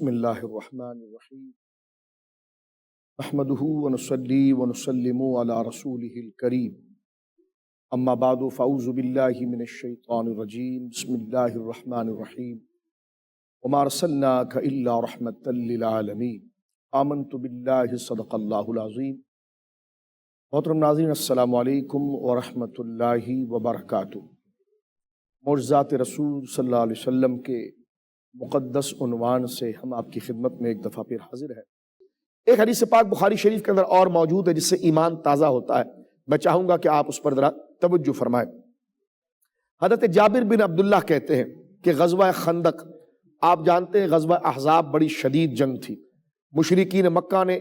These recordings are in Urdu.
بسم اللہ الرحمن الرحیم نحمدہ ونصلی ونسلم علی رسولہ الکریم اما بعد فاعوذ باللہ من الشیطان الرجیم بسم اللہ الرحمن الرحیم وما ارسلناک الا رحمتا للعالمین آمنت باللہ صدق اللہ العظیم۔ محترم ناظرین السلام علیکم ورحمۃ اللہ وبرکاتہ۔ معجزات رسول صلی اللہ علیہ وسلم کے مقدس عنوان سے ہم آپ کی خدمت میں ایک دفعہ پھر حاضر ہیں۔ ایک حدیث پاک بخاری شریف کے اندر اور موجود ہے جس سے ایمان تازہ ہوتا ہے، میں چاہوں گا کہ آپ اس پر ذرا توجہ فرمائیں۔ حضرت جابر بن عبداللہ کہتے ہیں کہ غزوہ خندق، آپ جانتے ہیں غزوہ احزاب بڑی شدید جنگ تھی۔ مشرکین مکہ نے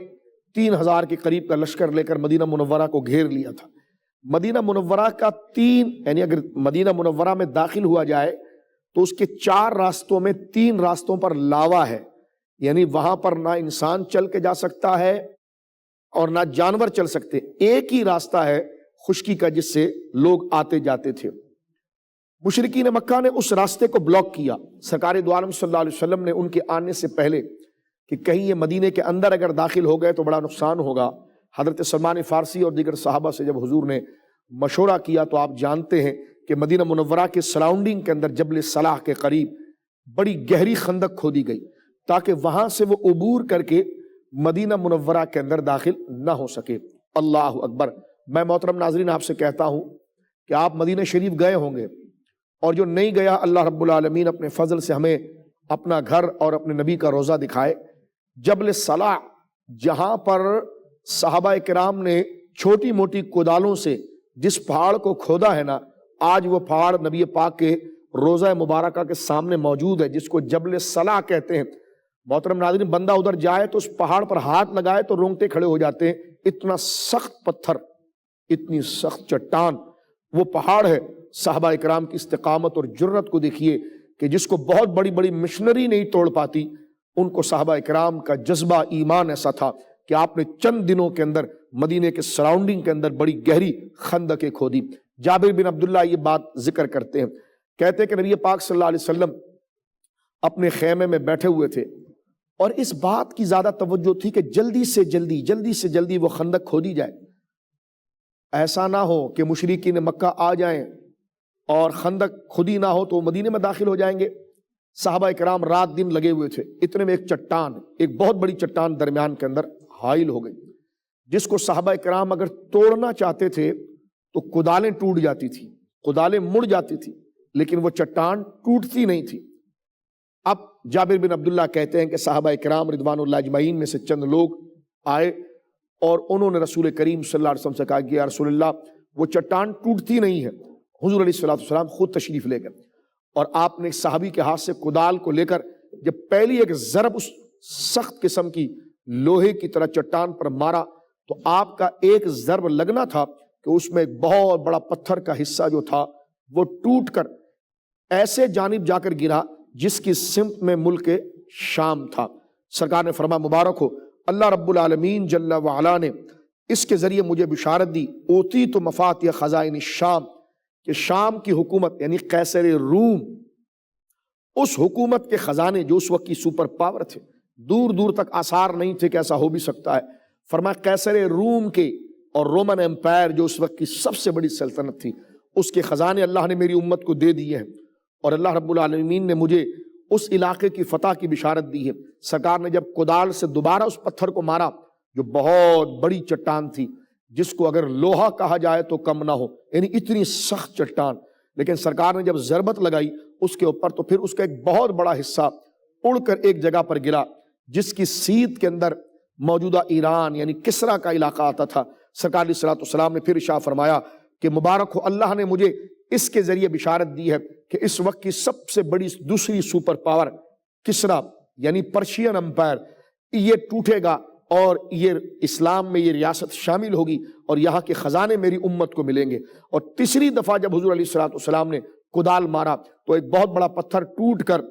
3000 کے قریب کا لشکر لے کر مدینہ منورہ کو گھیر لیا تھا۔ مدینہ منورہ کا یعنی اگر مدینہ منورہ میں داخل ہوا جائے تو اس کے 4 راستوں میں 3 راستوں پر لاوا ہے، یعنی وہاں پر نہ انسان چل کے جا سکتا ہے اور نہ جانور چل سکتے، ایک ہی راستہ ہے خشکی کا جس سے لوگ آتے جاتے تھے۔ مشرکین مکہ نے اس راستے کو بلاک کیا۔ سرکار دو عالم صلی اللہ علیہ وسلم نے ان کے آنے سے پہلے کہ کہیں یہ مدینے کے اندر اگر داخل ہو گئے تو بڑا نقصان ہوگا، حضرت سلمان فارسی اور دیگر صحابہ سے جب حضور نے مشورہ کیا تو آپ جانتے ہیں کہ مدینہ منورہ کے سراؤنڈنگ کے اندر جبل صلاح کے قریب بڑی گہری خندق کھودی گئی تاکہ وہاں سے وہ عبور کر کے مدینہ منورہ کے اندر داخل نہ ہو سکے۔ اللہ اکبر۔ میں محترم ناظرین آپ سے کہتا ہوں کہ آپ مدینہ شریف گئے ہوں گے، اور جو نہیں گیا اللہ رب العالمین اپنے فضل سے ہمیں اپنا گھر اور اپنے نبی کا روضہ دکھائے۔ جبل صلاح، جہاں پر صحابہ کرام نے چھوٹی موٹی کدالوں سے جس پہاڑ کو کھودا ہے نا، آج وہ پہاڑ نبی پاک کے روضہ مبارکہ کے سامنے موجود ہے جس کو جبل صلاح کہتے ہیں۔ محترم ناظرین، بندہ ادھر جائے تو اس پہاڑ پر ہاتھ لگائے تو رونگٹے کھڑے ہو جاتے ہیں، اتنا سخت پتھر، اتنی سخت چٹان وہ پہاڑ ہے۔ صحابہ اکرام کی استقامت اور جرت کو دیکھیے کہ جس کو بہت بڑی بڑی مشنری نہیں توڑ پاتی، ان کو صحابہ اکرام کا جذبہ ایمان ایسا تھا کہ آپ نے چند دنوں کے اندر مدینے کے سراؤنڈنگ کے اندر بڑی گہری خندقیں کھودی۔ جابر بن عبداللہ یہ بات ذکر کرتے ہیں، کہتے ہیں کہ نبی پاک صلی اللہ علیہ وسلم اپنے خیمے میں بیٹھے ہوئے تھے، اور اس بات کی زیادہ توجہ تھی کہ جلدی سے جلدی وہ خندق کھودی جائے، ایسا نہ ہو کہ مشرکین مکہ آ جائیں اور خندق کھودی نہ ہو تو وہ مدینے میں داخل ہو جائیں گے۔ صحابہ کرام رات دن لگے ہوئے تھے، اتنے میں ایک بہت بڑی چٹان درمیان کے اندر حائل ہو گئی، جس کو صحابہ کرام اگر توڑنا چاہتے تھے تو کدالیں ٹوٹ جاتی تھی، کدالیں مڑ جاتی تھی، لیکن وہ چٹان ٹوٹتی نہیں تھی۔ اب جابر بن عبداللہ کہتے ہیں کہ صحابہ کرام رضوان اللہ اجمعین میں سے چند لوگ آئے اور انہوں نے رسول کریم صلی اللہ علیہ وسلم سے کہا کہ یا رسول اللہ، وہ چٹان ٹوٹتی نہیں ہے۔ حضور علیہ السلام خود تشریف لے گئے اور آپ نے صحابی کے ہاتھ سے کدال کو لے کر جب پہلی ایک ضرب اس سخت قسم کی لوہے کی طرح چٹان پر مارا تو آپ کا ایک ضرب لگنا تھا کہ اس میں ایک بہت بڑا پتھر کا حصہ جو تھا وہ ٹوٹ کر ایسے جانب جا کر گرا جس کی سمت میں ملک شام تھا۔ سرکار نے فرمایا مبارک ہو، اللہ رب العالمین جل وعلا نے اس کے ذریعے مجھے بشارت دی، اوتیت مفاتیح خزائن الشام، کہ شام کی حکومت یعنی قیصر روم، اس حکومت کے خزانے جو اس وقت کی سپر پاور تھے، دور دور تک آثار نہیں تھے کہ ایسا ہو بھی سکتا ہے۔ فرمایا قیصر روم کے اور رومن امپائر جو اس وقت کی سب سے بڑی سلطنت تھی، اس کے خزانے اللہ نے میری امت کو دے دیے ہیں، اور اللہ رب العالمین نے مجھے اس علاقے کی فتح کی بشارت دی ہے۔ سرکار نے جب کدال سے دوبارہ اس پتھر کو مارا جو بہت بڑی چٹان تھی، جس کو اگر لوہا کہا جائے تو کم نہ ہو، یعنی اتنی سخت چٹان، لیکن سرکار نے جب ضربت لگائی اس کے اوپر تو پھر اس کا ایک بہت بڑا حصہ اڑ کر ایک جگہ پر گرا جس کی سیدھ کے اندر موجودہ ایران یعنی کسرا کا علاقہ آتا تھا۔ سرکار علیہ السلام نے پھر ارشاد فرمایا کہ مبارک ہو، اللہ نے مجھے اس کے ذریعے بشارت دی ہے کہ اس وقت کی سب سے بڑی دوسری سپر پاور کسرا یعنی پرشین امپائر یہ ٹوٹے گا، اور یہ اسلام میں یہ ریاست شامل ہوگی اور یہاں کے خزانے میری امت کو ملیں گے۔ اور تیسری دفعہ جب حضور علیہ السلام نے کدال مارا تو ایک بہت بڑا پتھر ٹوٹ کر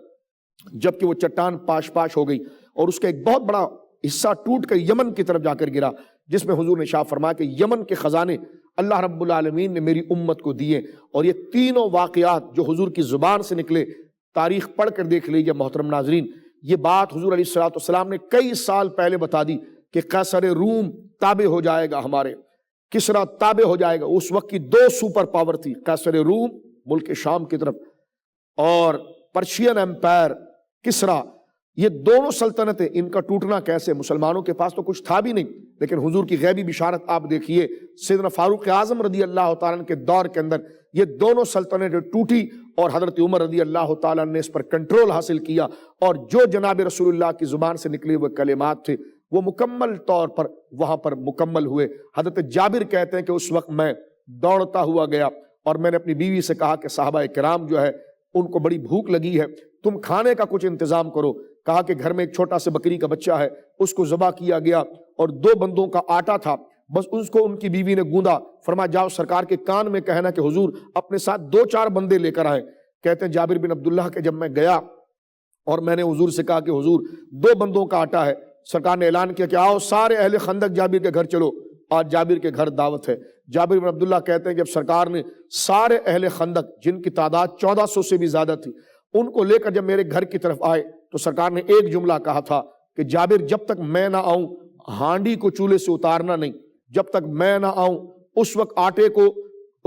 جبکہ وہ چٹان پاش پاش ہو گئی اور اس کا ایک بہت بڑا حصہ ٹوٹ کر یمن کی طرف جا کر گرا، جس میں حضور نے ارشاد فرمایا کہ یمن کے خزانے اللہ رب العالمین نے میری امت کو دیے۔ اور یہ تینوں واقعات جو حضور کی زبان سے نکلے، تاریخ پڑھ کر دیکھ لیجیے محترم ناظرین، یہ بات حضور علیہ الصلوۃ والسلام نے کئی سال پہلے بتا دی کہ قیصر روم تابع ہو جائے گا ہمارے، کسریٰ تابع ہو جائے گا۔ اس وقت کی دو سپر پاور تھی، قیصر روم ملک شام کی طرف اور پرشین امپائر کسریٰ، یہ دونوں سلطنتیں، ان کا ٹوٹنا کیسے؟ مسلمانوں کے پاس تو کچھ تھا بھی نہیں، لیکن حضور کی غیبی بشارت آپ دیکھیے، سیدنا فاروق اعظم رضی اللہ تعالیٰ عنہ کے دور کے اندر یہ دونوں سلطنتیں ٹوٹی اور حضرت عمر رضی اللہ تعالیٰ عنہ نے اس پر کنٹرول حاصل کیا، اور جو جناب رسول اللہ کی زبان سے نکلے ہوئے کلمات تھے وہ مکمل طور پر وہاں پر مکمل ہوئے۔ حضرت جابر کہتے ہیں کہ اس وقت میں دوڑتا ہوا گیا اور میں نے اپنی بیوی سے کہا کہ صحابہ کرام جو ہے ان کو بڑی بھوک لگی ہے، تم کھانے کا کچھ انتظام کرو۔ کہا کہ گھر میں ایک چھوٹا سے بکری کا بچہ ہے، اس کو ذبح کیا گیا اور 2 بندوں کا آٹا تھا، بس اس کو ان کی بیوی نے گوندا۔ فرمایا جاؤ سرکار کے کان میں کہنا کہ حضور اپنے ساتھ 2-4 بندے لے کر آئے۔ کہتے ہیں جابر بن عبداللہ کہ جب میں گیا اور میں نے حضور سے کہا کہ حضور 2 بندوں کا آٹا ہے، سرکار نے اعلان کیا کہ آؤ سارے اہل خندق جابر کے گھر چلو، آج جابر کے گھر دعوت ہے۔ جابر بن عبداللہ کہتے ہیں جب سرکار نے سارے اہل خندق جن کی تعداد 1400 سے بھی زیادہ تھی ان کو لے کر جب میرے گھر کی طرف آئے تو سرکار نے ایک جملہ کہا تھا کہ جابر جب تک میں نہ آؤں ہانڈی کو چولہے سے اتارنا نہیں، جب تک میں نہ آؤں اس وقت آٹے کو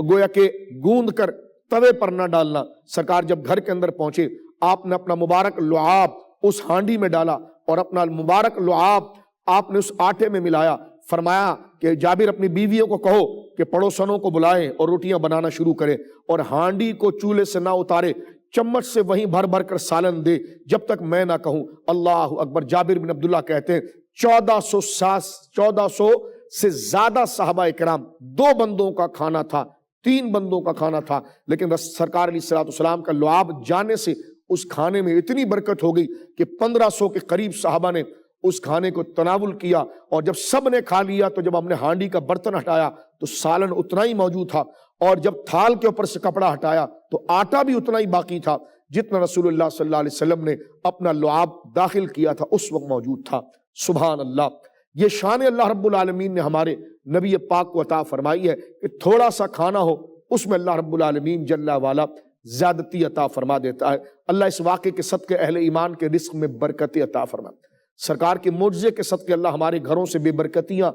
گویا کہ گوندھ کر توے پر نہ ڈالنا۔ سرکار جب گھر کے اندر پہنچے آپ نے اپنا مبارک لعاب اس ہانڈی میں ڈالا اور اپنا مبارک لعاب آپ نے اس آٹے میں ملایا۔ فرمایا کہ جابر اپنی بیویوں کو کہو کہ پڑوسنوں کو بلائیں اور روٹیاں بنانا شروع کریں، اور ہانڈی کو چولہے سے نہ اتارے، چمچ سے وہیں بھر بھر کر سالن دے جب تک میں نہ کہوں اللہ اکبر۔ جابر بن عبداللہ کہتے ہیں 1400 سے زیادہ صحابہ کرام 2 بندوں کا کھانا تھا، 3 بندوں کا کھانا تھا، لیکن سرکار علیہ الصلوۃ والسلام کا لعاب جانے سے اس کھانے میں اتنی برکت ہو گئی کہ 1500 کے قریب صحابہ نے اس کھانے کو تناول کیا، اور جب سب نے کھا لیا تو جب ہم نے ہانڈی کا برتن ہٹایا تو سالن اتنا ہی موجود تھا، اور جب تھال کے اوپر سے کپڑا ہٹایا تو آٹا بھی اتنا ہی باقی تھا جتنا رسول اللہ صلی اللہ علیہ وسلم نے اپنا لعاب داخل کیا تھا اس وقت موجود تھا۔ سبحان اللہ، یہ شان اللہ رب العالمین نے ہمارے نبی پاک کو عطا فرمائی ہے کہ تھوڑا سا کھانا ہو اس میں اللہ رب العالمین جل والا زیادتی عطا فرما دیتا ہے۔ اللہ اس واقعے کے صدقے اہل ایمان کے رزق میں برکت عطا فرمائے، سرکار کے معجزے کے صدقے اللہ ہمارے گھروں سے بے برکتیاں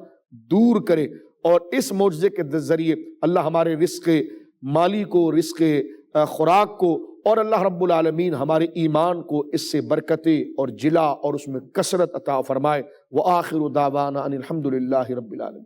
دور کرے، اور اس معجزے کے ذریعے اللہ ہمارے رزق مالی کو، رزق خوراک کو، اور اللہ رب العالمین ہمارے ایمان کو اس سے برکتیں اور جلا اور اس میں کثرت عطا فرمائے۔ وآخر دعوانا ان الحمد للہ رب العالمین۔